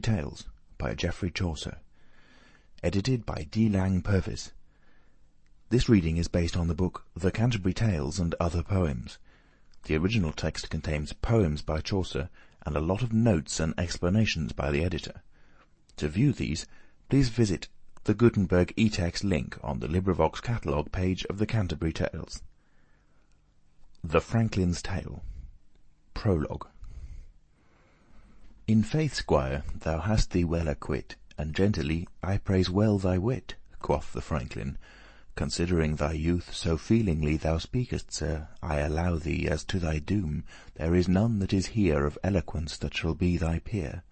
Tales by Geoffrey Chaucer. Edited by D. Lang Purvis. This reading is based on the book The Canterbury Tales and Other Poems. The original text contains poems by Chaucer and a lot of notes and explanations by the editor. To view these, please visit the Gutenberg eText link on the LibriVox catalogue page of the Canterbury Tales. The Franklin's Tale. Prologue. In faith, squire, thou hast thee well acquit, and gentilly I praise well thy wit, quoth the Franklin. Considering thy youth, so feelingly thou speakest, sir, I allow thee, as to thy doom, there is none that is here of eloquence that shall be thy peer.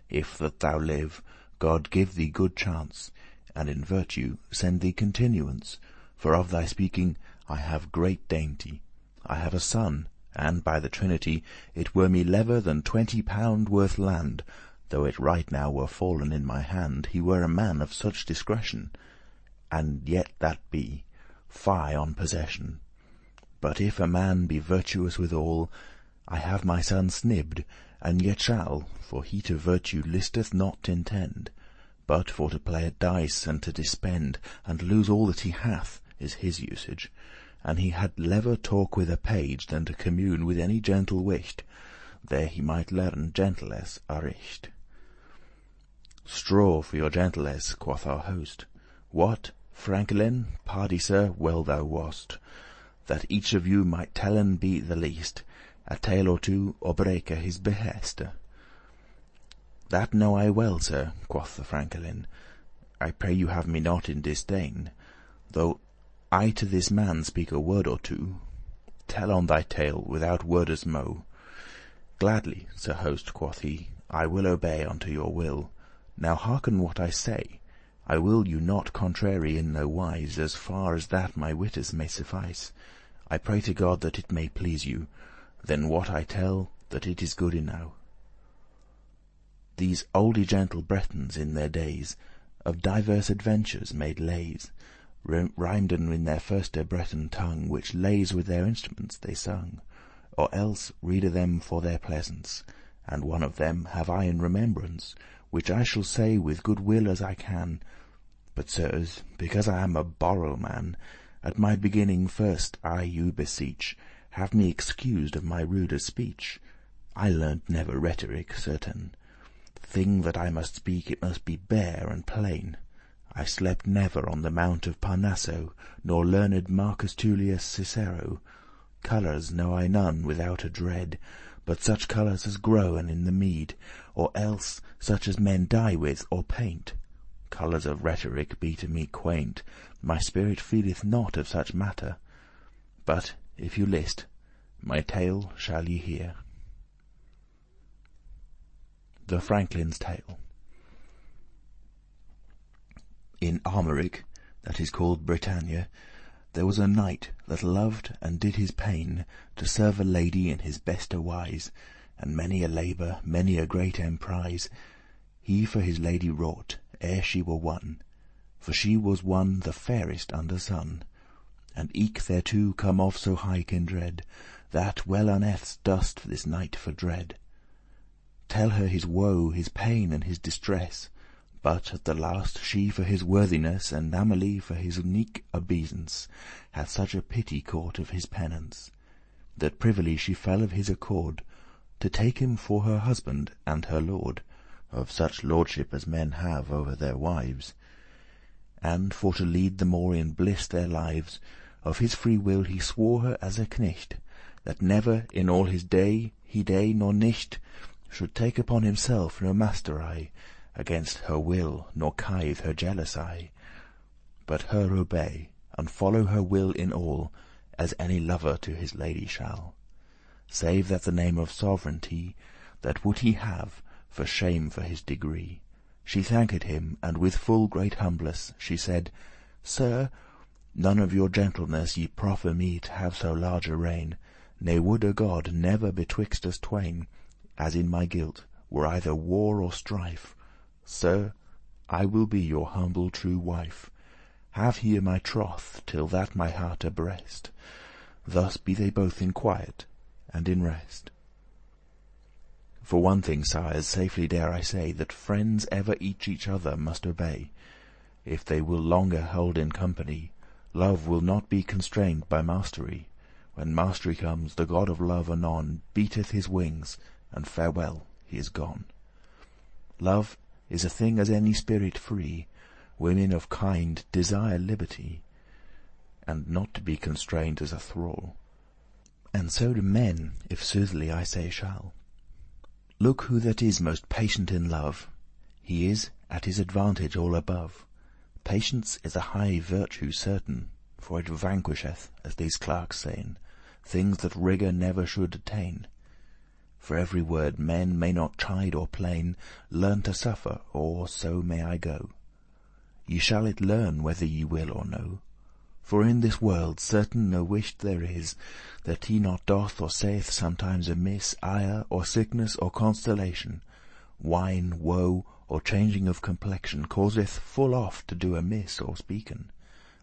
If that thou live, God give thee good chance, and in virtue send thee continuance, for of thy speaking I have great dainty. I have a son, and by the Trinity, it were me lever than 20 pound worth land, though it right now were fallen in my hand, he were a man of such discretion, and yet that be, fie on possession. But if a man be virtuous withal, I have my son snibbed, and yet shall, for he to virtue listeth not intend, but for to play at dice and to dispend, and lose all that he hath, is his usage. And he had lever talk with a page than to commune with any gentle wight. There he might learn gentilesse aricht. Straw for your gentilesse, quoth our host. What, Franklin, pardie, sir, well thou wost, that each of you might tellen be the least, a tale or two, or breake his behest. That know I well, sir, quoth the Franklin. I pray you have me not in disdain, though I to this man speak a word or two. Tell on thy tale without wordes mo. Gladly, sir host, quoth he, I will obey unto your will. Now hearken what I say. I will you not contrary in no wise, as far as that my wittes may suffice. I pray to God that it may please you, then what I tell, that it is good enow. These oldie gentle Bretons in their days of diverse adventures made lays, rhymeden in their firste Breton tongue, which lays with their instruments they sung, or else reade them for their pleasance, and one of them have I in remembrance, which I shall say with good will as I can. But, sirs, because I am a borrow man, at my beginning first I you beseech, have me excused of my ruder speech. I learnt never rhetoric, certain. Thing that I must speak, it must be bare and plain. I slept never on the Mount of Parnasso, nor learned Marcus Tullius Cicero. Colours know I none without a dread, but such colours as growen in the mead, or else such as men dye with or paint. Colours of rhetoric be to me quaint, my spirit feeleth not of such matter. But, if you list, my tale shall ye hear. The Franklin's Tale. In Armoric, that is called Britannia, there was a knight that loved and did his pain to serve a lady in his beste wise, and many a labour, many a great emprise, he for his lady wrought, ere she were won, for she was one the fairest under sun, and eke thereto come of so high kindred, that well unnethes dost this knight for dread. Tell her his woe, his pain, and his distress, but at the last she for his worthiness, and Amelie for his unique obeisance, hath such a pity caught of his penance, that privily she fell of his accord, to take him for her husband and her lord, of such lordship as men have over their wives. And for to lead the more in bliss their lives, of his free will he swore her as a knecht, that never in all his day, he day nor nicht, should take upon himself no mastery against her will, nor kithe her jealous eye, but her obey, and follow her will in all, as any lover to his lady shall, save that the name of sovereignty, that would he have, for shame for his degree. She thanked him, and with full great humbless she said, Sir, none of your gentleness ye proffer me to have so large a reign, ne woulde God never betwixt us twain, as in my guilt, were either war or strife. Sir, I will be your humble true wife. Have here my troth, till that my heart abreast. Thus be they both in quiet and in rest. For one thing, sires, safely dare I say, that friends ever each other must obey. If they will longer hold in company, love will not be constrained by mastery. When mastery comes, the god of love anon beateth his wings, and farewell, he is gone. Love is a thing as any spirit free. Women of kind desire liberty, and not to be constrained as a thrall. And so do men, if soothly I say shall. Look who that is most patient in love. He is at his advantage all above. Patience is a high virtue certain, for it vanquisheth, as these clerks sayn, things that rigour never should attain. For every word men may not chide or plain, learn to suffer, or so may I go. Ye shall it learn whether ye will or no. For in this world certain no wish there is, that he not doth or saith sometimes amiss, ire, or sickness, or constellation, wine, woe, or changing of complexion, causeth full oft to do amiss or speaken.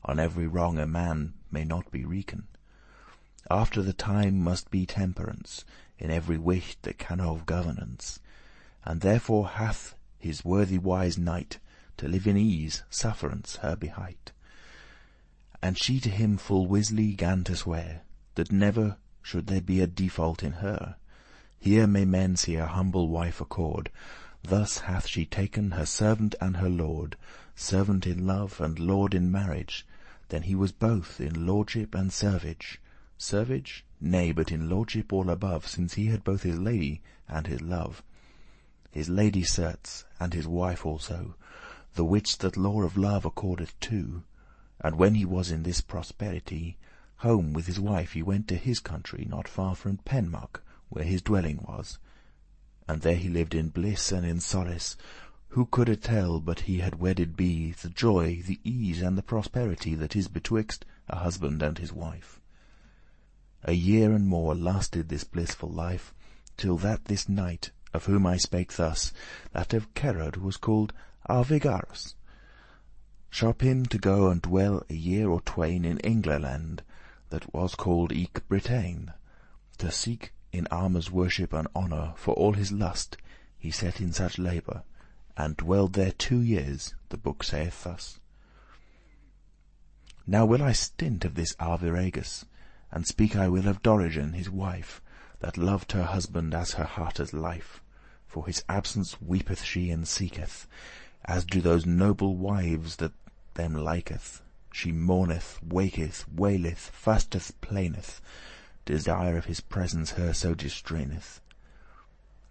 On every wrong a man may not be recon. After the time must be temperance, in every wish that can of governance. And therefore hath his worthy wise knight to live in ease, sufferance her behight. And she to him full wisely gan to swear, that never should there be a default in her. Here may men see a humble wife accord. Thus hath she taken her servant and her lord, servant in love and lord in marriage. Then he was both in lordship and servage. Servage? Nay, but in lordship all above, since he had both his lady and his love. His lady certes, and his wife also, the which that law of love accordeth to. And when he was in this prosperity, home with his wife he went to his country, not far from Penmark, where his dwelling was. And there he lived in bliss and in solace. Who coulde tell but he had wedded be the joy, the ease, and the prosperity that is betwixt a husband and his wife. A year and more lasted this blissful life, till that this knight, of whom I spake thus, that of Cerrod was called Arvigarus, sharp him to go and dwell a year or twain in Engleland, that was called eke Bretagne, to seek in armour's worship and honour. For all his lust he set in such labour, and dwelled there 2 years, the book saith thus. Now will I stint of this Arviragus, and speak I will of Dorigen his wife, that loved her husband as her hearte's life. For his absence weepeth she and seeketh, as do those noble wives that them liketh. She mourneth, waketh, waileth, fasteth, plaineth. Desire of his presence her so distraineth,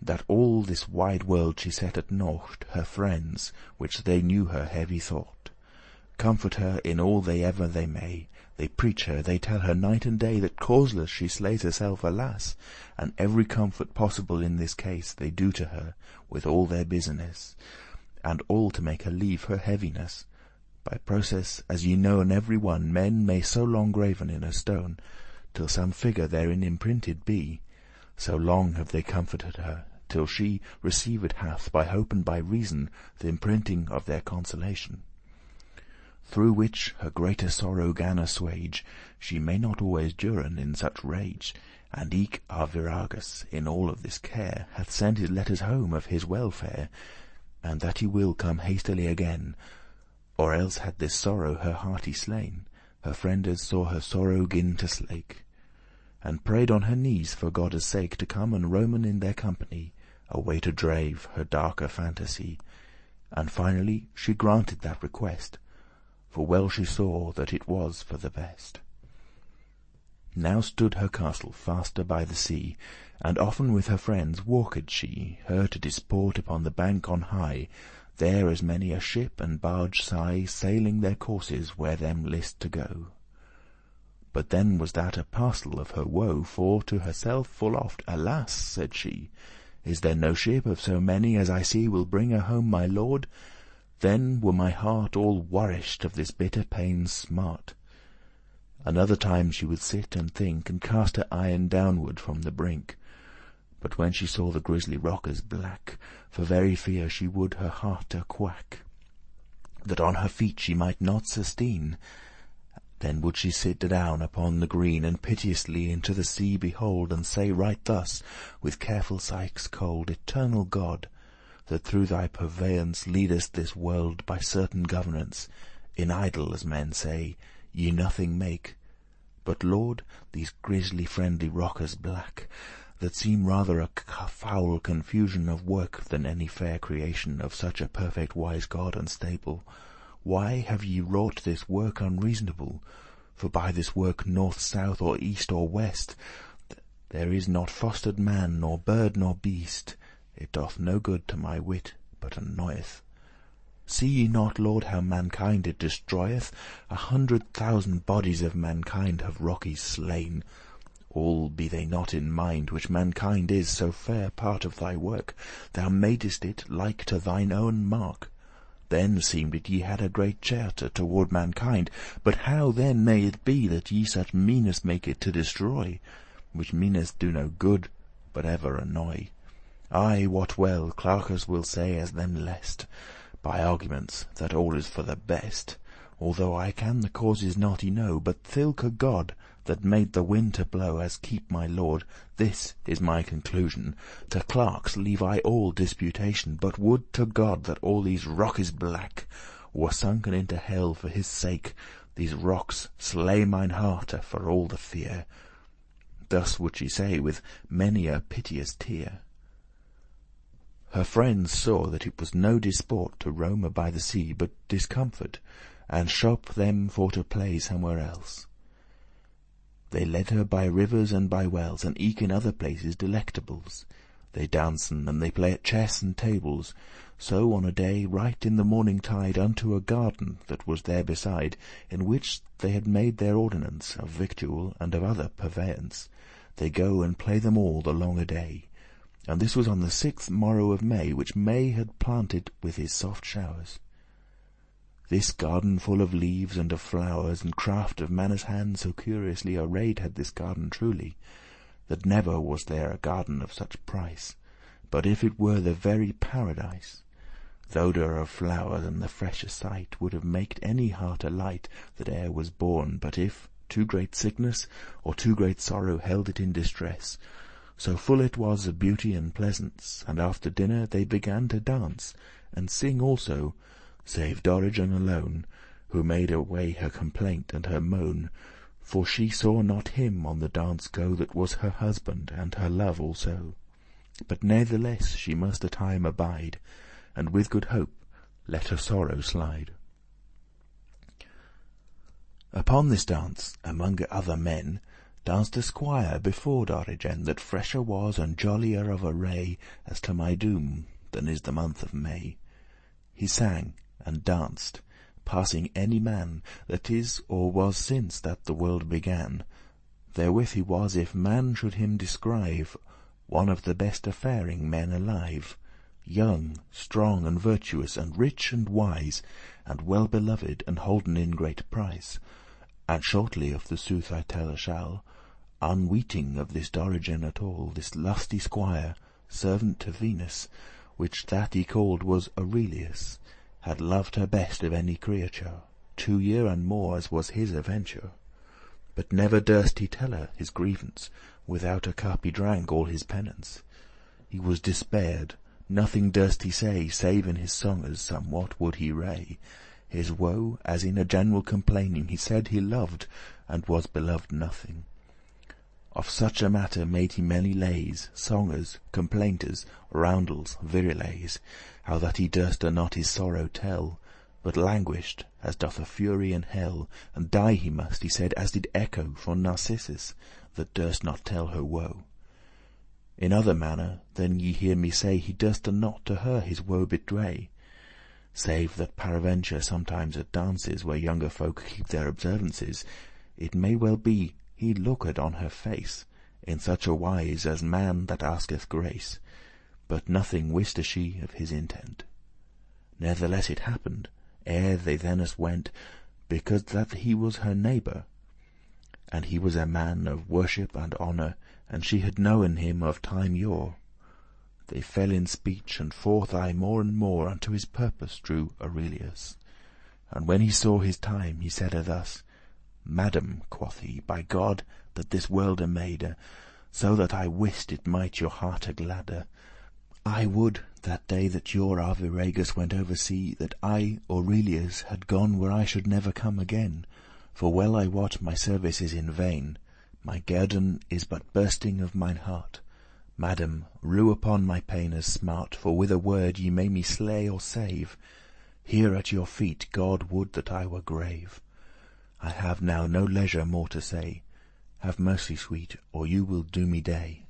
that all this wide world she set at naught. Her friends, which they knew her heavy thought, comfort her in all they ever they may. They preach her, they tell her night and day, that causeless she slays herself, alas. And every comfort possible in this case they do to her, with all their business, and all to make her leave her heaviness. By process, as ye know, and every one, men may so long graven in a stone, till some figure therein imprinted be. So long have they comforted her, till she received hath, by hope and by reason, the imprinting of their consolation. Through which her greater sorrow gan assuage, she may not always duren in such rage. And eke Arviragus, in all of this care, hath sent his letters home of his welfare, and that he will come hastily again, or else had this sorrow her hearty slain. Her friendes saw her sorrow gin to slake, and prayed on her knees for Godde's sake to come and roamen in their company, away to drave her darker fantasy. And finally she granted that request, for well she saw that it was for the best. Now stood her castle faster by the sea, and often with her friends walked she, her to disport upon the bank on high. There as many a ship and barge sigh, sailing their courses where them list to go. But then was that a parcel of her woe, for to herself full oft, alas, said she, is there no ship of so many as I see will bring her home my lord? Then were my heart all warished of this bitter pain's smart. Another time she would sit and think, and cast her eyen downward from the brink. But when she saw the grisly rockers black, for very fear she would her hearte quack, that on her feet she might not sustain, Then would she sit down upon the green, and piteously into the sea behold, and say right thus, with careful sighs cold: Eternal God, that through thy purveyance leadest this world by certain governance, in idle, as men say, ye nothing make. But Lord, these grisly friendly rockers black, that seem rather a foul confusion of work than any fair creation of such a perfect wise God and stable, why have ye wrought this work unreasonable? For by this work north, south, or east, or west, there is not fostered man, nor bird, nor beast. It doth no good to my wit, but annoyeth. See ye not, Lord, how mankind it destroyeth? 100,000 bodies of mankind have Rockies slain. All be they not in mind, which mankind is so fair part of thy work. Thou madest it like to thine own mark. Then seemed it ye had a great charter toward mankind. But how then may it be that ye such meanness make it to destroy, which meanness do no good, but ever annoy? I wot well, clerkers will say as them lest, by arguments, that all is for the best, although I can the causes not know, but thilke God that made the wind to blow, as keep my lord, this is my conclusion. To clerks leave I all disputation, but would to God that all these rocks black were sunken into hell for his sake. These rocks slay mine hearte for all the fear. Thus would she say with many a piteous tear. Her friends saw that it was no disport to roam by the sea, but discomfort, and shop them for to play somewhere else. They led her by rivers and by wells, and eke in other places delectables. They dancen, and they play at chess and tables. So on a day, right in the morning tide, unto a garden that was there beside, in which they had made their ordinance of victual and of other purveyance, they go and play them all the longe day. And this was on the 6th morrow of May, which May had planted with his soft showers. This garden full of leaves and of flowers, and craft of manne's hand, so curiously arrayed had this garden truly, that never was there a garden of such price, but if it were the very paradise. Th' odour of flowers and the freshe sight would have maked any heart alight that e'er was born, but if too great sickness or too great sorrow held it in distress. So full it was of beauty and pleasance, and after dinner they began to dance, and sing also, save Dorigen alone, who made away her complaint and her moan, for she saw not him on the dance go that was her husband and her love also. But natheless she must a time abide, and with good hope let her sorrow slide. Upon this dance, among other men, danced a squire before Dorigen, that fresher was and jollier of array, as to my doom, than is the month of May. He sang and danced, passing any man that is or was since that the world began. Therewith he was, if man should him descrive, one of the best faring men alive, young, strong, and virtuous, and rich and wise, and well beloved, and holden in great price. And shortly of the sooth I telle shall, unweeting of this Dorigen at all, this lusty squire, servant to Venus, which that he called was Aurelius, had loved her best of any creature, 2 year and more as was his aventure. But never durst he tell her his grievance, without a cup he drank all his penance. He was despaired, nothing durst he say, save in his songes somewhat would he ray. His woe, as in a general complaining, he said he loved, and was beloved nothing. Of such a matter made he many lays, songes, complainters, roundels, viriles, how that he durste not his sorrow tell, but languished, as doth a fury in hell, and die he must, he said, as did Echo for Narcissus, that durst not tell her woe. In other manner than ye hear me say, he durste not to her his woe betray, save that paraventure sometimes at dances, where younger folk keep their observances, it may well be he looked on her face, in such a wise as man that asketh grace, but nothing wiste she of his intent. Nevertheless it happened, ere they thence went, because that he was her neighbour, and he was a man of worship and honour, and she had knowen him of time yore. They fell in speech, and forth aye more and more unto his purpose drew Aurelius. And when he saw his time, he said her thus, "Madam," quoth he, "by God that this worlde made, so that I wist it might your hearte gladde, I would, that day that your Arviragus went over sea, that I, Aurelius, had gone where I should never come again. For well I wot my service is in vain, my guerdon is but bursting of mine heart. Madam, rue upon my pain as smart, for with a word ye may me slay or save. Here at your feet God would that I were grave. I have now no leisure more to say. Have mercy, sweet, or you will do me day."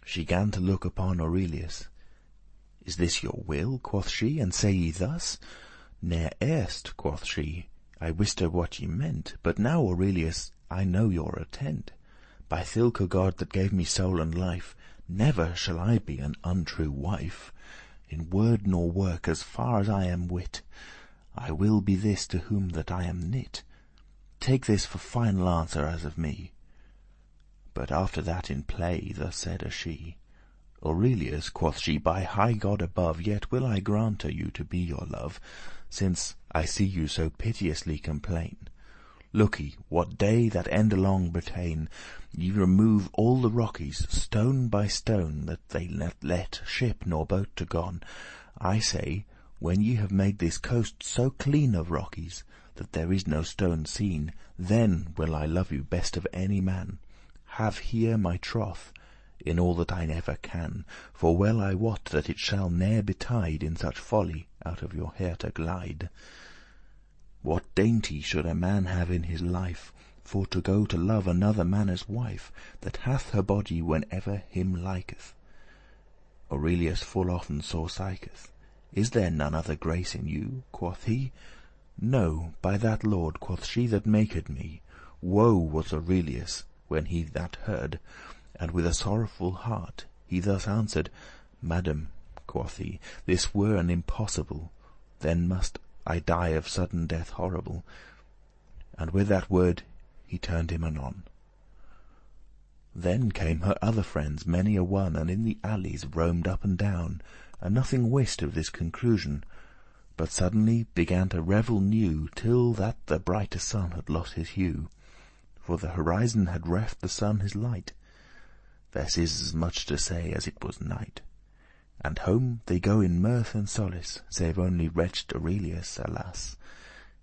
She gan to look upon Aurelius. "Is this your will?" quoth she, "and say ye thus?" "Ne'er erst," quoth she, "I wiste what ye meant, but now, Aurelius, I know your attent. By thilke God that gave me soul and life, never shall I be an untrue wife. In word nor work, as far as I am wit, I will be this to whom that I am knit. Take this for final answer as of me." But after that in play thus saide she: "Aurelius," quoth she, "by high God above, yet will I grante you to be your love, since I see you so piteously complain. Lookye, what day that endelong Bretagne ye remove all the rockies, stone by stone, that they let ship nor boat to gon, I say, when ye have made this coast so clean of rockies, that there is no stone seen, then will I love you best of any man. Have here my troth, in all that I never can, for well I wot that it shall ne'er betide in such folly out of your hair to glide. What dainty should a man have in his life, for to go to love another manne's wife, that hath her body whenever him liketh?" Aurelius full often sore siketh. "Is there none other grace in you?" quoth he. "No, by that Lord," quoth she, "that maked me." Woe was Aurelius when he that heard, and with a sorrowful heart he thus answered: "Madam," quoth he, "this were an impossible, then must I die of sudden death horrible." And with that word he turned him anon. Then came her other friends many a one, and in the alleys roamed up and down, and nothing wist of this conclusion, but suddenly began to revel new, till that the brighte sun had lost his hue, for the horizon had reft the sun his light. This is as much to say as it was night. And home they go in mirth and solace, save only wretched Aurelius, alas!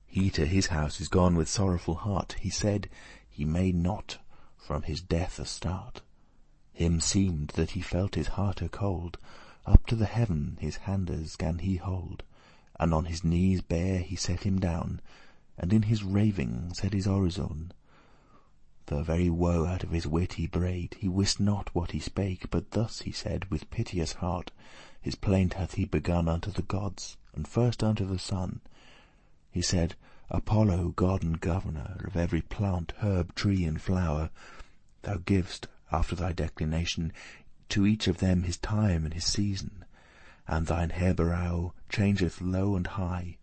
He to his house is gone with sorrowful heart. He said he may not from his death start. Him seemed that he felt his hearte cold, up to the heaven his handes gan he hold, and on his knees bare he set him down, and in his raving said his orison. The very woe out of his wit he brayed, he wist not what he spake, but thus he said with piteous heart. His plaint hath he begun unto the gods, and first unto the sun. He said, "Apollo, God and governor of every plant, herb, tree, and flower, thou givest, after thy declination, to each of them his time and his season, and thine herberow changeth low and high.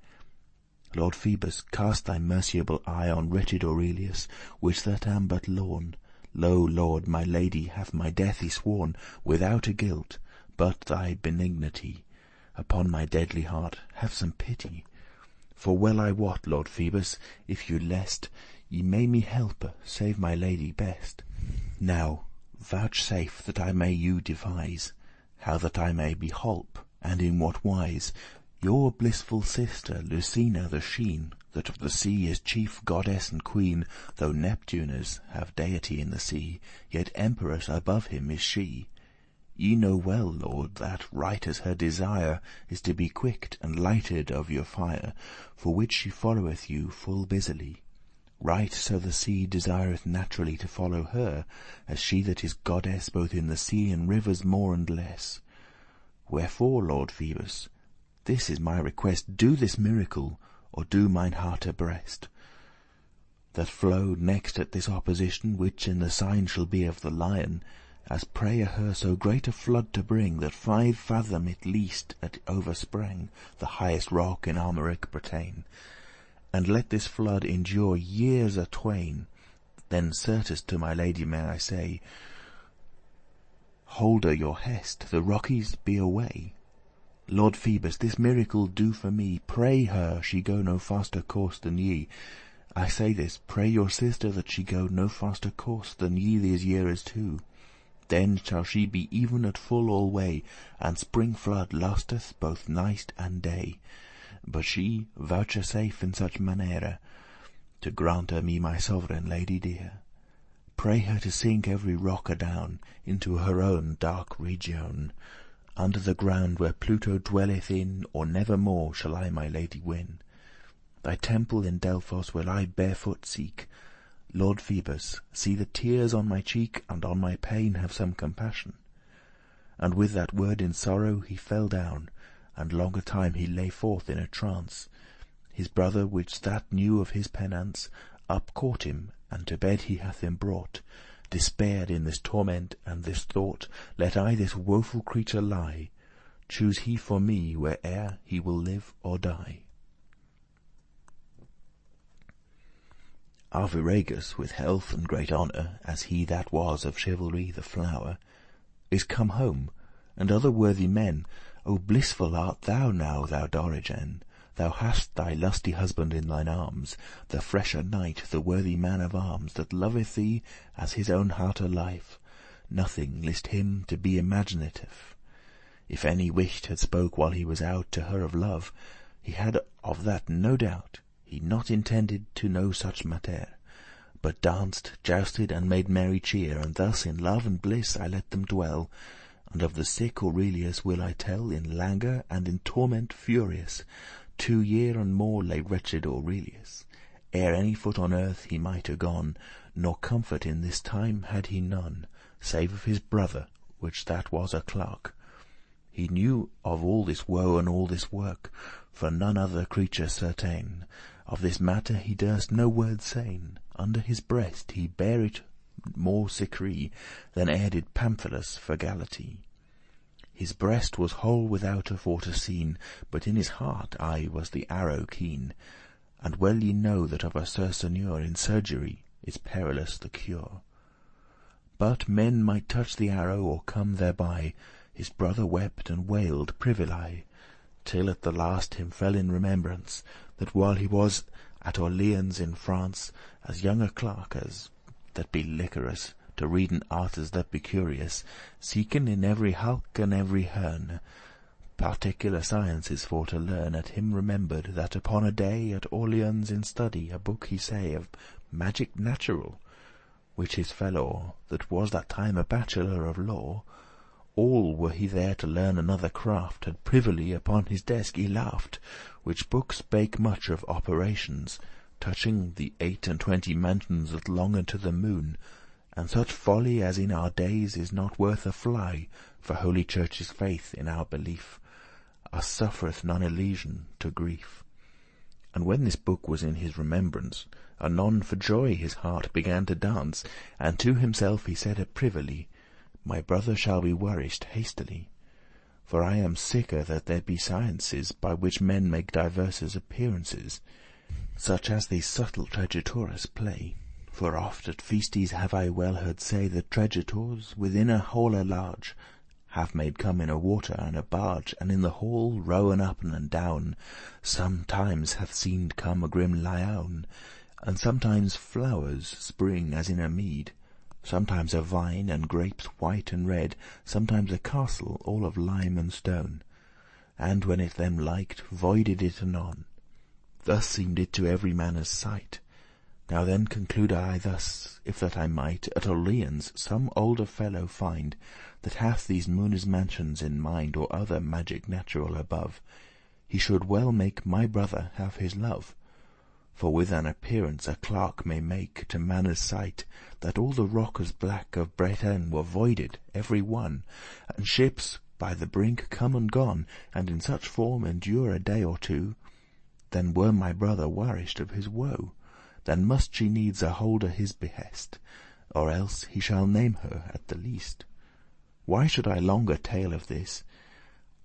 Lord Phoebus, cast thy merciable eye on wretched Aurelius, which that am but lorn. Lo, Lord, my lady hath my death y sworn, without a guilt, but thy benignity. Upon my deadly heart have some pity. For well I wot, Lord Phoebus, if you lest, ye may me helpe, save my lady best. Now vouchsafe that I may you devise, how that I may be holp, and in what wise. Your blissful sister, Lucina the sheen, that of the sea is chief goddess and queen, though Neptunus have deity in the sea, yet emperess above him is she. Ye know well, Lord, that right as her desire is to be quicked and lighted of your fire, for which she followeth you full busily. Right so the sea desireth naturally to follow her, as she that is goddess both in the sea and rivers more and less. Wherefore, Lord Phoebus, this is my request, do this miracle, or do mine hearte breast, that flow next at this opposition, which in the sign shall be of the lion, as praye her so great a flood to bring, that 5 fathom at least it oversprang the highest rock in Armoric Bretagne. And let this flood endure years a twain, then certes to my lady may I say, holder your hest, the rockies be away. Lord Phoebus, this miracle do for me, pray her she go no faster course than ye. I say this, pray your sister that she go no faster course than ye these yeares two. Then shall she be even at full all way, and spring flood lasteth both night and day. But she vouchsafe in such manere to grant her me my sovereign lady dear. Pray her to sink every rock adown into her own dark region, under the ground where Pluto dwelleth in, or never more shall I my lady win. Thy temple in Delphos will I barefoot seek. Lord Phoebus, see the tears on my cheek, and on my pain have some compassion. And with that word in sorrow he fell down, and longer time he lay forth in a trance. His brother, which that knew of his penance, up caught him, and to bed he hath him brought. Despaired in this torment and this thought, let I this woeful creature lie. Choose he for me where'er he will live or die. Arviragus, with health and great honour, as he that was of chivalry the flower, is come home, and other worthy men. O blissful art thou now, thou Dorigen! Thou hast thy lusty husband in thine arms, the fresher knight, the worthy man of arms, that loveth thee as his own hearte life. Nothing list him to be imaginative. If any wished had spoke while he was out to her of love, he had of that no doubt. He not intended to know such matter, but danced, jousted, and made merry cheer, and thus in love and bliss I let them dwell. And of the sick Aurelius will I tell, in languor and in torment furious. 2 year and more lay wretched Aurelius, ere any foot on earth he might have gone, nor comfort in this time had he none, save of his brother, which that was a clerk. He knew of all this woe and all this work, for none other creature certain. Of this matter he durst no word sayn. Under his breast he bare it more secret than e'er did Pamphilus for Galatea. His breast was whole without a for to seen, but in his heart aye was the arrow keen. And well ye know that of a Sir in surgery is perilous the cure. But men might touch the arrow or come thereby. His brother wept and wailed privily, till at the last him fell in remembrance that while he was at Orleans in France, as young a clerk as that be liquorous, to read in artes that be curious, seeken in every hulk and every herne, particular sciences for to learn, at him remembered that upon a day at Orleans in study a book he say of magic natural, which his fellow, that was that time a bachelor of law, all were he there to learn another craft, had privily upon his desk he laughed, which book spake much of operations, touching the 28 mansions that long unto the moon, and such folly as in our days is not worth a fly, for Holy Church's faith in our belief, us suffereth none elision to grief. And when this book was in his remembrance, anon for joy his heart began to dance, and to himself he said privily, my brother shall be nourished hastily, for I am sicker that there be sciences by which men make diverses appearances, such as these subtle tregetours play. For oft at feastes have I well heard say that tregetours within a hall large have made come in a water and a barge, and in the hall rowen up and down. Sometimes hath seen come a grim lion, and sometimes flowers spring as in a mead. Sometimes a vine and grapes white and red, sometimes a castle all of lime and stone, and when it them liked, voided it anon. Thus seemed it to every man's sight. Now then conclude I thus, if that I might at Orleans some older fellow find, that hath these moon's mansions in mind, or other magic natural above, he should well make my brother have his love. For with an appearance a clerk may make to manne's sight, that all the rockers black of Bretagne were voided, every one, and ships by the brink come and gone, and in such form endure a day or two. Then were my brother nourished of his woe, then must she needs a holder his behest, or else he shall name her at the least. Why should I longer tale of this?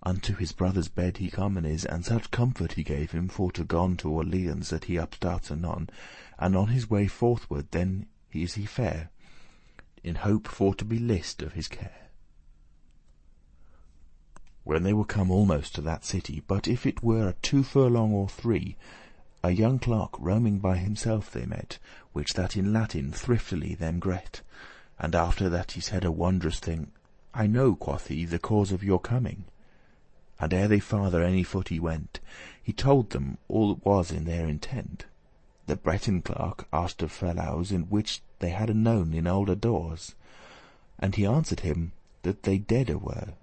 Unto his brother's bed he comen is, and such comfort he gave him for to gone to Orleans, that he upstarts anon, and on his way forthward then is he fair, in hope for to be list of his care. When they were come almost to that city, but if it were 2 furlong or 3, A young clerk roaming by himself they met, which that in Latin thriftily them gret. And after that he said a wondrous thing. "I know," quoth he, "the cause of your coming." And ere they farther any foot he went, he told them all that was in their intent. The Breton clerk asked of fellows in which they hadde known in older doors, and he answered him that they deade were,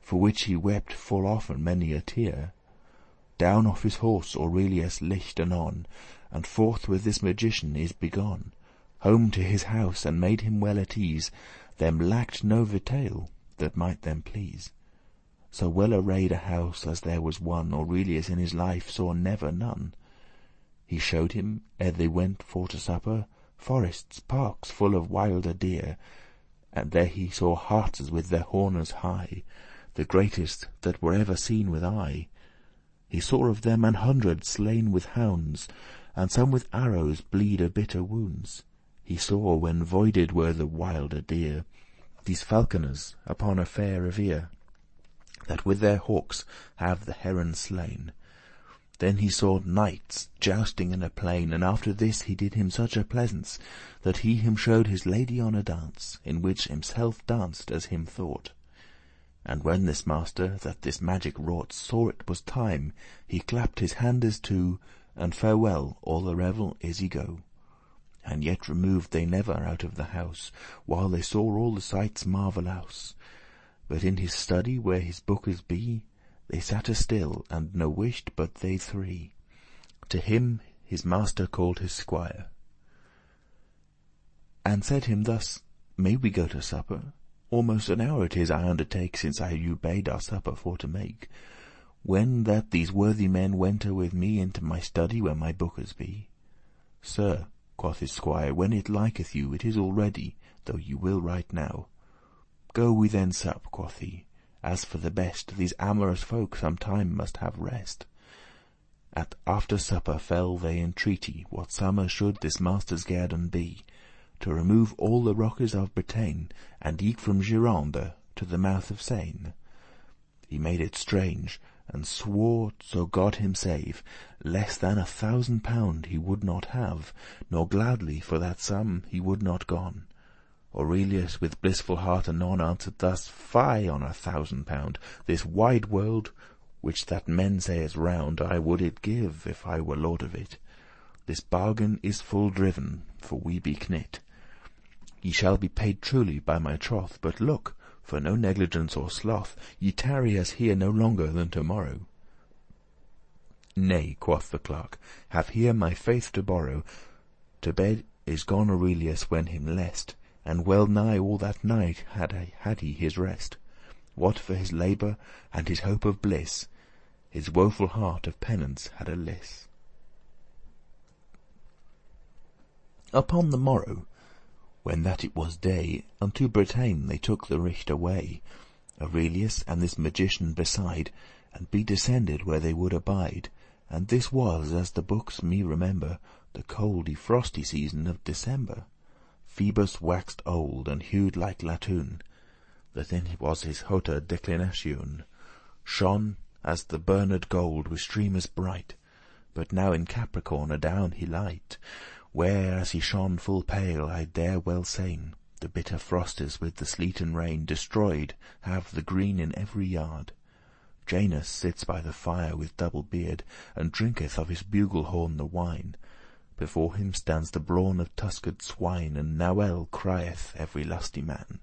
for which he wept full often many a tear. Down off his horse Aurelius licht anon, and forth with this magician is begone, home to his house, and made him well at ease. Them lacked no victual that might them please. So well arrayed a house as there was one, Aurelius in his life saw never none. He showed him, ere they went for to supper, forests, parks full of wilder deer, and there he saw harts with their horners high, the greatest that were ever seen with eye. He saw of them 100 slain with hounds, and some with arrows bleed of bitter wounds. He saw, when voided were the wilder deer, these falconers upon a fair revere, that with their hawks have the heron slain. Then he saw knights jousting in a plain, and after this he did him such a pleasance, that he him showed his lady on a dance, in which himself danced as him thought. And when this master that this magic wrought saw it was time, he clapped his handes to, and farewell, all the revel is he go. And yet removed they never out of the house, while they saw all the sights marvellous. But in his study, where his bookes be, they satte still, and no wished but they three. To him his master called his squire, and said him thus, "May we go to supper? Almost an hour it is I undertake since you bade our supper for to make. When that these worthy men wente with me into my study where my bookes be." "Sir," quoth his squire, "when it liketh you, it is all ready, though you will right now." "Go we then sup," quoth he. "As for the best, these amorous folk some time must have rest." At after supper fell they in treaty what summer should this master's guerdon be, to remove all the rockes of Bretagne, and eke from Gironde to the mouth of Seine. He made it strange, and swore, so God him save, less than 1,000 pound he would not have, nor gladly for that sum he would not gon. Aurelius with blissful heart anon answered thus, "Fie on 1,000 pound! This wide world, which that men say is round, I would it give, if I were lord of it. This bargain is full driven, for we be knit. Ye shall be paid truly by my troth, but look, for no negligence or sloth, ye tarry us here no longer than tomorrow." "Nay," quoth the clerk, "have here my faith to borrow. To bed is gone Aurelius when him lest, and well nigh all that night had he his rest. What for his labour and his hope of bliss, his woeful heart of penance had a liss." Upon the morrow, when that it was day, unto Bretagne they took the richt away, Aurelius and this magician beside, and be descended where they would abide. And this was, as the books me remember, the coldy frosty season of December. Phoebus waxed old, and hued like latoun, that in was his hotter declination, shone as the burned gold with streamers bright, but now in Capricorn adown he light, where as he shone full pale, I dare well sayn, the bitter frostes with the sleet and rain destroyed have the green in every yard. Janus sits by the fire with double beard, and drinketh of his bugle horn the wine. Before him stands the brawn of tusked swine, and Noel crieth every lusty man.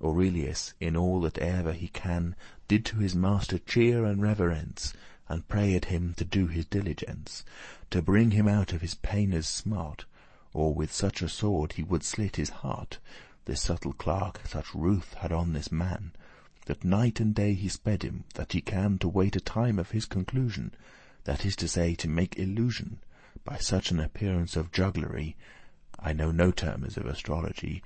Aurelius, in all that ever he can, did to his master cheer and reverence, and prayed him to do his diligence, to bring him out of his paine's smart, or with such a sword he would slit his heart. This subtle clerk such ruth had on this man, that night and day he sped him, that he can to wait a time of his conclusion, that is to say, to make illusion, by such an appearance of jugglery, I know no terms of astrology,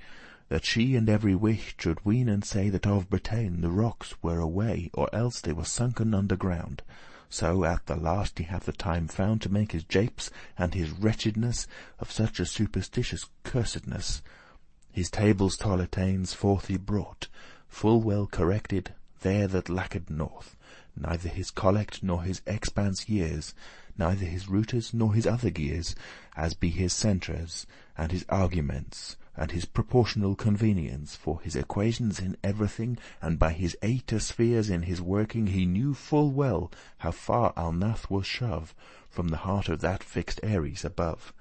that she and every wight should ween and say that of Bretagne the rocks were away, or else they were sunken underground. So at the last he hath the time found to make his japes and his wretchedness of such a superstitious cursedness. His tables toletaines forth he brought, full well corrected, there that lacked north, neither his collect nor his expanse years, neither his routers nor his other gears, as be his centres, and his arguments, and his proportional convenience, for his equations in everything, and by his 8 spheres in his working, he knew full well how far Alnath was shove from the heart of that fixed Aries above,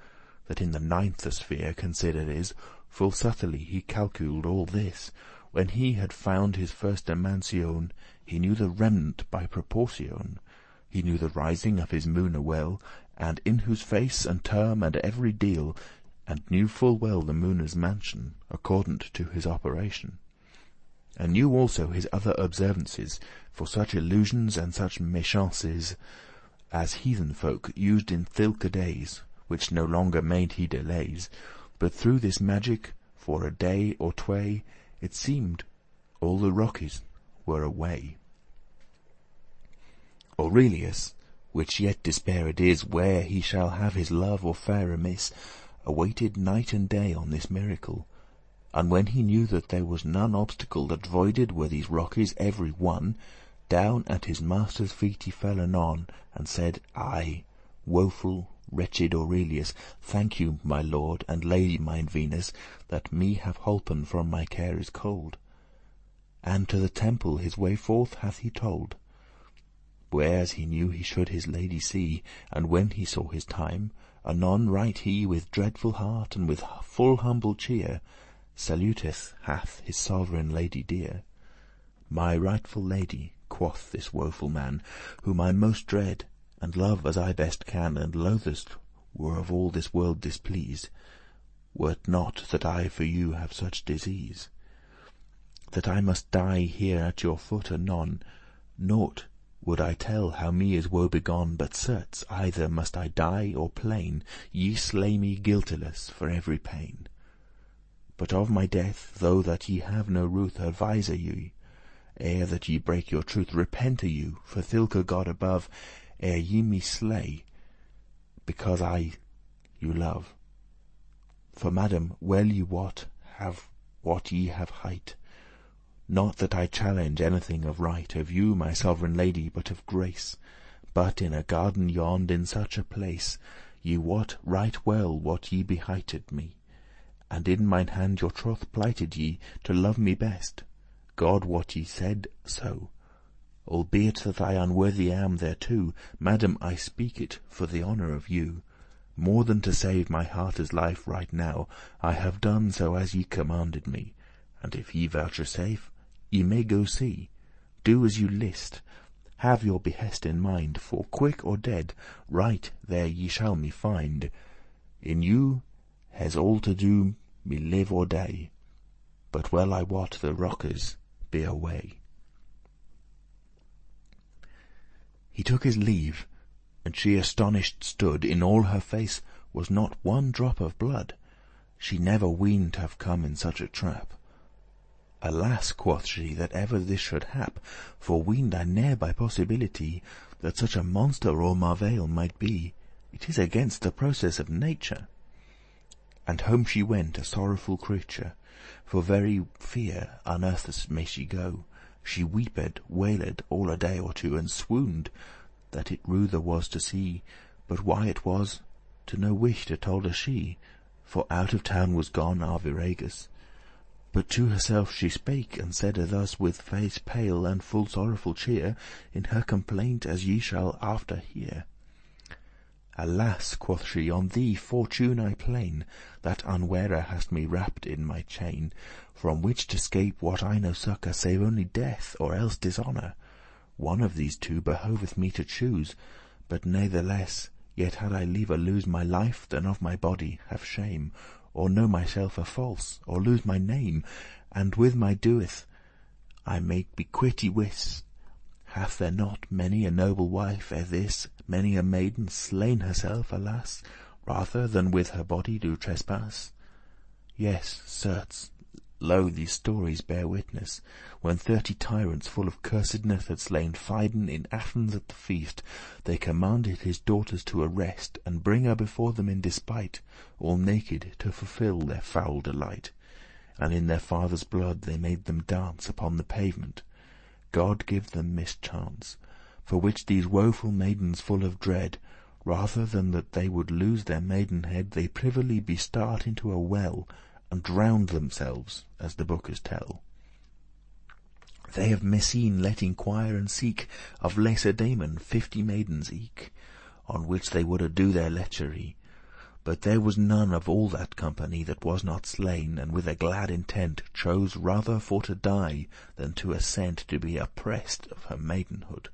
that in the 9th sphere considered is, full subtly he calculed all this. When he had found his first emanation, he knew the remnant by proportion. He knew the rising of his moon well, and in whose face and term and every deal, and knew full well the mooner's mansion, accordant to his operation. And knew also his other observances, for such illusions and such méchances as heathen folk used in thilke days, which no longer made he delays, but through this magic, for a day or tway, it seemed all the Rockies were away. Aurelius, which yet despaired is where he shall have his love or fare amiss, awaited night and day on this miracle. And when he knew that there was none obstacle that voided were these Rockies every one, down at his master's feet he fell anon, and said, "Aye, woeful, wretched Aurelius, thank you, my lord and lady mine Venus, that me have holpen from my cares cold." And to the temple his way forth hath he told, whereas he knew he should his lady see, and when he saw his time, anon right he with dreadful heart and with full humble cheer saluteth hath his sovereign lady dear. "My rightful lady," quoth this woeful man, "whom I most dread, and love as I best can, and loathest were of all this world displeased, were't not that I for you have such disease, that I must die here at your foot anon. Naught would I tell how me is woe begone, but certes either must I die or plain, ye slay me guiltiless for every pain. But of my death, though that ye have no ruth, advise ye, ere that ye break your truth, repent you, for thilke God above, ere ye me slay, because I you love. For madam, well ye wot have what ye have hight, not that I challenge anything of right of you, my sovereign lady, but of grace. But in a garden yond in such a place, ye wot right well what ye behighted me, and in mine hand your troth plighted ye to love me best. God wot ye said so, albeit that I unworthy am thereto. Madam, I speak it for the honour of you. More than to save my hearte's life right now, I have done so as ye commanded me, and if ye vouchsafe, ye may go see. Do as you list, have your behest in mind, for quick or dead, right there ye shall me find. In you has all to do me live or die, but well I wot the rockers be away." He took his leave, and she astonished stood. In all her face was not one drop of blood. She never weened to have come in such a trap. "Alas," quoth she, "that ever this should hap, for weened I ne'er by possibility that such a monster or marvail might be. It is against the process of nature." And home she went, a sorrowful creature, for very fear unearths may she go. She weeped, wailed all a day or two, and swooned, that it ruther was to see, but why it was, to no wish to tolde she, for out of town was gone Arviragus. But to herself she spake, and said thus with face pale and full sorrowful cheer, in her complaint as ye shall after hear. "Alas," quoth she, "on thee fortune I plain, that unware hast me wrapped in my chain, from which to scape what I no succour, save only death or else dishonour. One of these two behoveth me to choose, but natheless yet had I liever lose my life than of my body have shame, or know myself a false, or lose my name, and with my doeth I may be quit wis. Hath there not many a noble wife ere this, many a maiden slain herself, alas, rather than with her body do trespass? Yes, certes, lo, these stories bear witness. When 30 tyrants full of cursedness had slain Phidon in Athens at the feast, they commanded his daughters to arrest, and bring her before them in despite, all naked, to fulfil their foul delight. And in their father's blood they made them dance upon the pavement. God give them mischance, for which these woeful maidens full of dread Rather than that they would lose their maidenhead, they privily be start into a well, and drowned themselves, as the bookes tell. They have meseen let inquire and seek of Lacedaemon 50 maidens eke, on which they woulde do their lechery. But there was none of all that company that was not slain, and with a glad intent chose rather for to die than to assent to be oppressed of her maidenhood.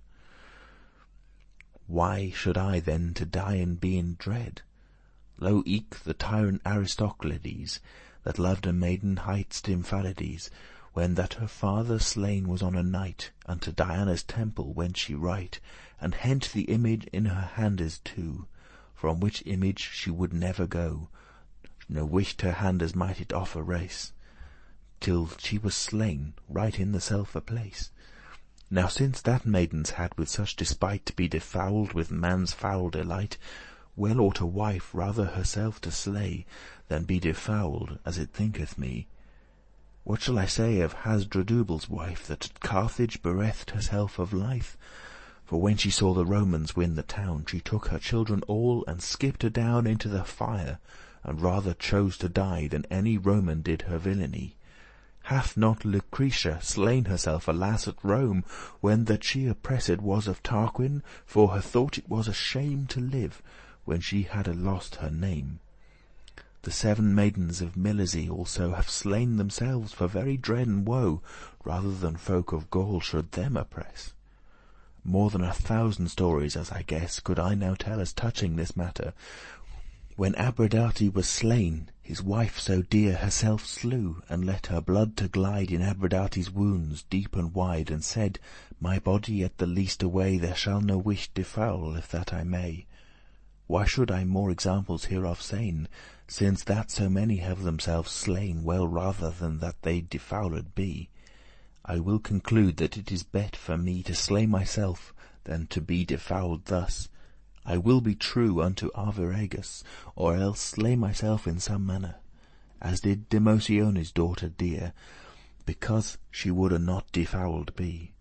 Why should I then to die and be in dread? Lo, eke the tyrant Aristoclides, that loved a maiden hight Stymphalides, when that her father slain was on a night, unto Diana's temple went she right, and hent the image in her handes too, from which image she would never go, no wished her handes might it off erase, till she was slain right in the selfe place. Now since that maidens had with such despite be defouled with man's foul delight, well ought a wife rather herself to slay than be defouled, as it thinketh me. What shall I say of Hasdrubal's wife, that at Carthage bereft herself of life? For when she saw the Romans win the town, she took her children all and skipped her down into the fire, and rather chose to die than any Roman did her villainy. Hath not Lucretia slain herself, alas, at Rome, when that she oppressed was of Tarquin, for her thought it was a shame to live, when she had lost her name? The 7 maidens of Milesie also have slain themselves for very dread and woe, rather than folk of Gaul should them oppress. More than 1,000 stories, as I guess, could I now tell as touching this matter. When Abradate was slain, his wife so dear herself slew, and let her blood to glide in Abradate's wounds deep and wide, and said, "My body at the least away there shall no wish defoul, if that I may." Why should I more examples hereof sayn, since that so many have themselves slain, well rather than that they defouled be? I will conclude that it is bet for me to slay myself than to be defouled thus. I will be true unto Arviragus, or else slay myself in some manner, as did Demotione's daughter dear, because she woulde not defouled be.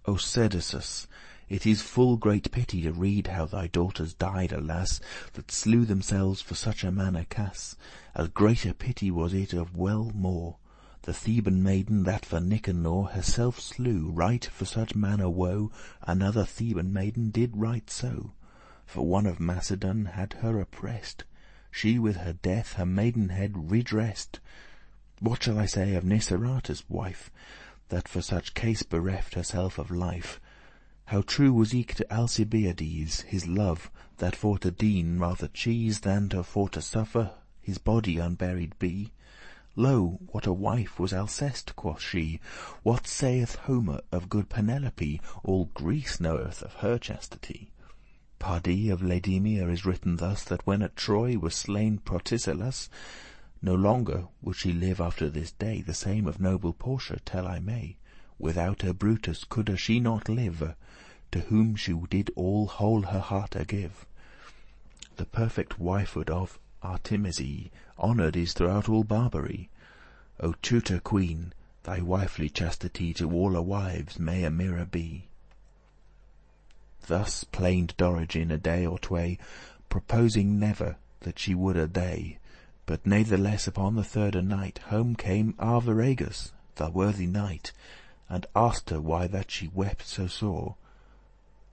O Sedasus, it is full great pity to read how thy daughters died, alas, that slew themselves for such a manner cas. As greater pity was it of well more, the Theban maiden that for Nicanor herself slew, right for such manner woe, another Theban maiden did right so. For one of Macedon had her oppressed, she with her death her maidenhead redressed. What shall I say of Niceratus' wife, that for such case bereft herself of life? How true was eke to Alcibiades his love, that for to dean rather cheese than for to suffer his body unburied be? Lo, what a wife was Alceste, quoth she. What saith Homer of good Penelope? All Greece knoweth of her chastity. Pardie of Laedamia is written thus, that when at Troy was slain Protesilaus, no longer would she live after this day. The same of noble Portia tell I may. Without her Brutus coulde she not live, to whom she did all whole her hearte give. The perfect wifehood of Artemisy honoured is throughout all Barbary. O tutor queen, thy wifely chastity to all her wives may a mirror be. Thus plained Dorigen a day or tway, proposing never that she would a day. But natheless upon the 3rde night home came Arviragus, the worthy knight, and asked her why that she wept so sore.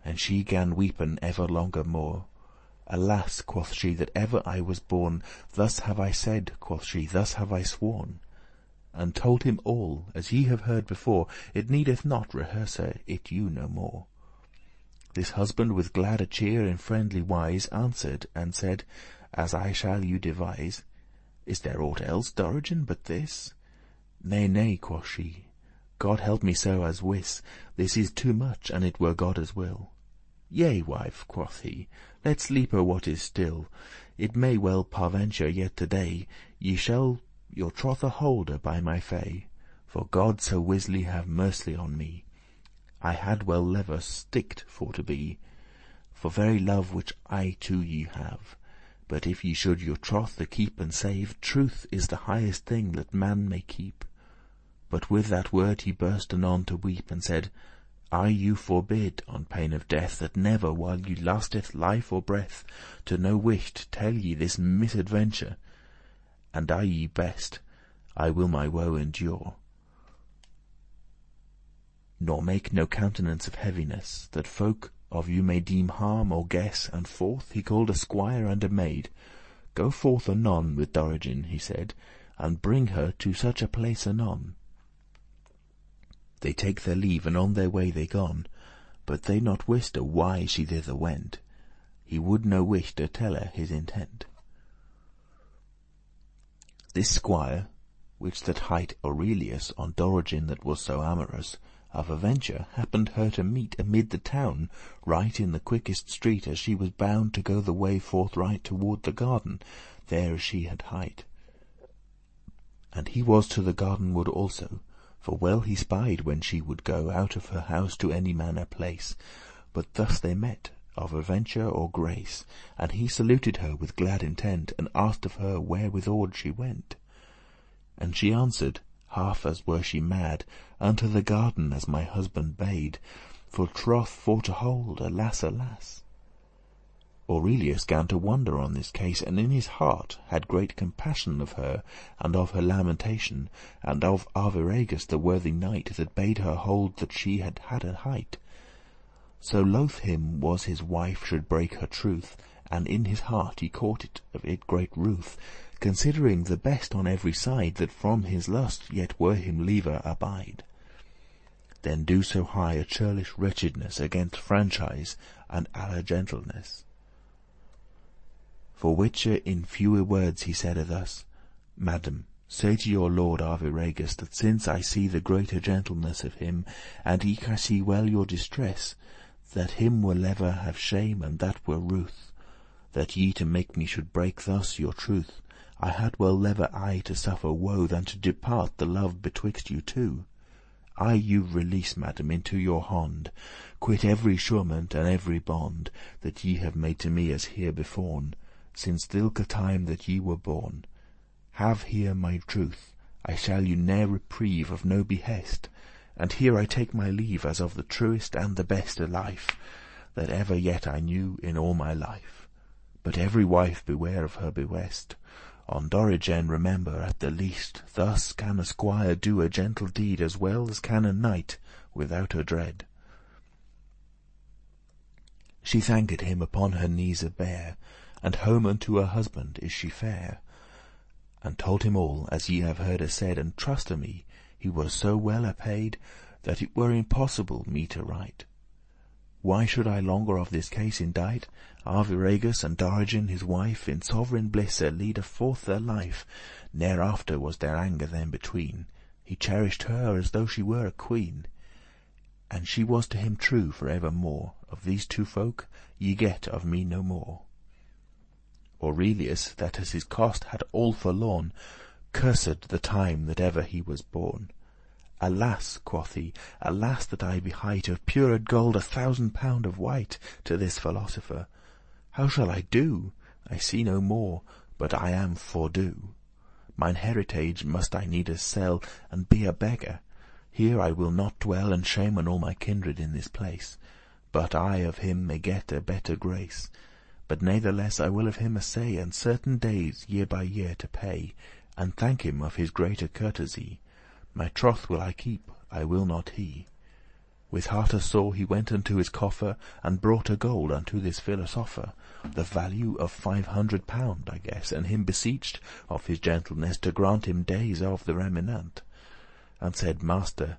And she gan weepen ever longer more. Alas, quoth she, that ever I was born. Thus have I said, quoth she, thus have I sworn. And told him all, as ye have heard before. It needeth not rehearse it you no more. This husband with glad cheer in friendly wise answered and said, as I shall you devise. Is there aught else, Dorigen, but this? Nay, nay, quoth she, God help me so as wis, this is too much, and it were God's will. Yea, wife, quoth he, let sleep her what is still. It may well parventure yet today ye shall your trothe holde by my fay, for God so wisly have mercy on me. I had well lever sticked for to be, for very love which I to ye have. But if ye should your troth keep and save, truth is the highest thing that man may keep. But with that word he burst anon to weep, and said, I you forbid, on pain of death, that never, while you lasteth life or breath, to no wish to tell ye this misadventure. And I ye best, I will my woe endure. Nor make no countenance of heaviness, that folk of you may deem harm or guess. And forth he called a squire and a maid. Go forth anon with Dorigen, he said, and bring her to such a place anon. They take their leave, and on their way they gone, but they not wiste why she thither went. He would no wish to tell her his intent. This squire, which that hight Aurelius on Dorigen that was so amorous, of a venture happened her to meet amid the town, right in the quickest street, as she was bound to go the way forthright toward the garden, there as she had hight. And he was to the garden ward also, for well he spied when she would go out of her house to any manner place. But thus they met, of adventure or grace, and he saluted her with glad intent, and asked of her wherewithal she went. And she answered, half as were she mad, unto the garden as my husband bade, for troth for to hold, alas, alas. Aurelius gan to wonder on this case, and in his heart had great compassion of her, and of her lamentation, and of Arviragus the worthy knight, that bade her hold that she had had a height. So loath him was his wife should break her truth, and in his heart he caught of it great ruth, considering the best on every side, that from his lust yet were him liever abide. Then do so high a churlish wretchedness against franchise and alla gentleness. For which in fewer words he said thus: Madam, say to your lord Arviragus, that since I see the greater gentleness of him, and eke I see well your distress, that him will lever have shame, and that were ruth, that ye to make me should break thus your truth. I had well lever I to suffer woe, than to depart the love betwixt you two. I you release, madam, into your hond, quit every surement and every bond that ye have made to me as here beforn, since thilke time that ye were born. Have here my truth, I shall you ne'er reprieve of no behest, and here I take my leave as of the truest and the best life that ever yet I knew in all my life. But every wife beware of her bewest. On Dorigen remember at the least, thus can a squire do a gentle deed as well as can a knight without a dread. She thanked him upon her knees bare, and home unto her husband is she fare, and told him all as ye have heard her said, and truste me, he was so well apaid that it were impossible me to write. Why should I longer of this case indite? Arviragus and Dorigen his wife in sovereign bliss lead forth their life, ne'er after was there anger them between. He cherished her as though she were a queen, and she was to him true for evermore. Of these two folk ye get of me no more. Aurelius, that as his cost had all forlorn, cursed the time that ever he was born. Alas, quoth he, alas that I be hight of pured gold 1,000 pound of white to this philosopher. How shall I do? I see no more, but I am fordue. Mine heritage must I needes sell, and be a beggar. Here I will not dwell, and shame on all my kindred in this place, but I of him may get a better grace. But natheless I will of him assay, and certain days year by year to pay, and thank him of his greater courtesy. My troth will I keep, I will not he. With hearte sore he went unto his coffer, and brought a gold unto this philosopher, the value of 500 pound, I guess, and him beseeched of his gentleness to grant him days of the remenant, and said, Master,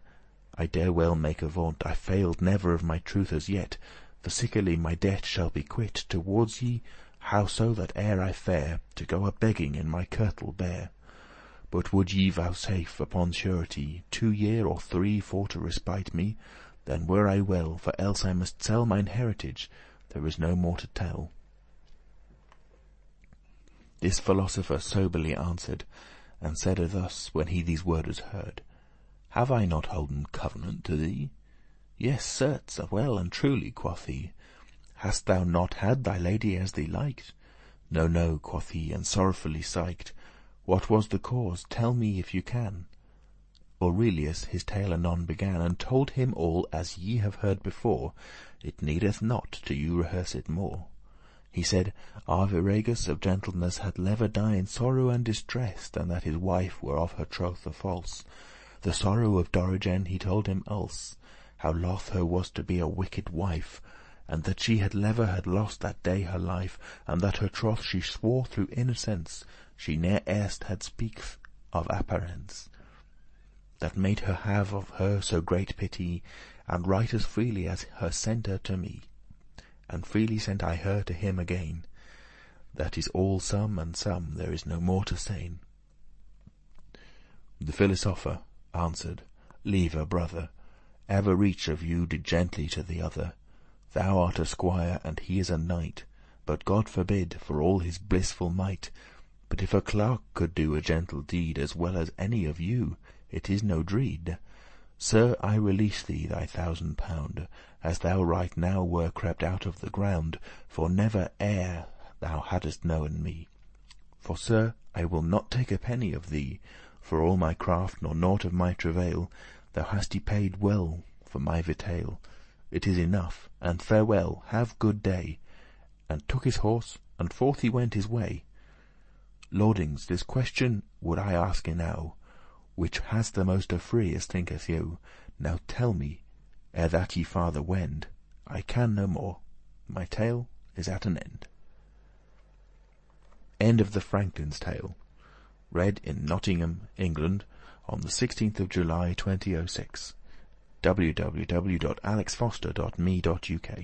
I dare well make avaunt, I failed never of my truth as yet, for sickerly my debt shall be quit towards ye, howso that ere I fare, to go a begging in my kirtle bare. But would ye vouchsafe upon surety 2 year or 3 for to respite me, then were I well, for else I must sell mine heritage, there is no more to tell. This philosopher soberly answered, and said thus, when he these words heard: Have I not holden covenant to thee? Yes, certes, well and truly, quoth he. Hast thou not had thy lady as thee liked? No, no, quoth he, and sorrowfully sigh'd. What was the cause? Tell me if you can. Aurelius his tale anon began, and told him all as ye have heard before. It needeth not to you rehearse it more. He said, Arviragus of gentleness had lever die in sorrow and distress, than that his wife were of her troth false. The sorrow of Dorigen he told him else, how loth her was to be a wicked wife, and that she had lever had lost that day her life, and that her troth she swore through innocence, she ne'er erst had speaks of apparence. That made her have of her so great pity, and write as freely as her sent her to me. And freely sent I her to him again. That is all sum and sum, there is no more to sayn. The philosopher answered, Lever, brother, ever each of you did gently to the other. Thou art a squire, and he is a knight, but God forbid, for all his blissful might. But if a clerk could do a gentle deed as well as any of you, it is no dread. Sir, I release thee thy £1,000, as thou right now were crept out of the ground, for never ere thou hadst known me. For, sir, I will not take a penny of thee, for all my craft, nor nought of my travail. Thou hast y paid well for my vitail. It is enough, and farewell, have good day. And took his horse, and forth he went his way. Lordings, this question would I ask enow, which has the most of free, as thinketh you? Now tell me, ere that ye farther wend. I can no more. My tale is at an end. End of the Franklin's Tale. Read in Nottingham, England, on the 16th of July 2006. www.alexfoster.me.uk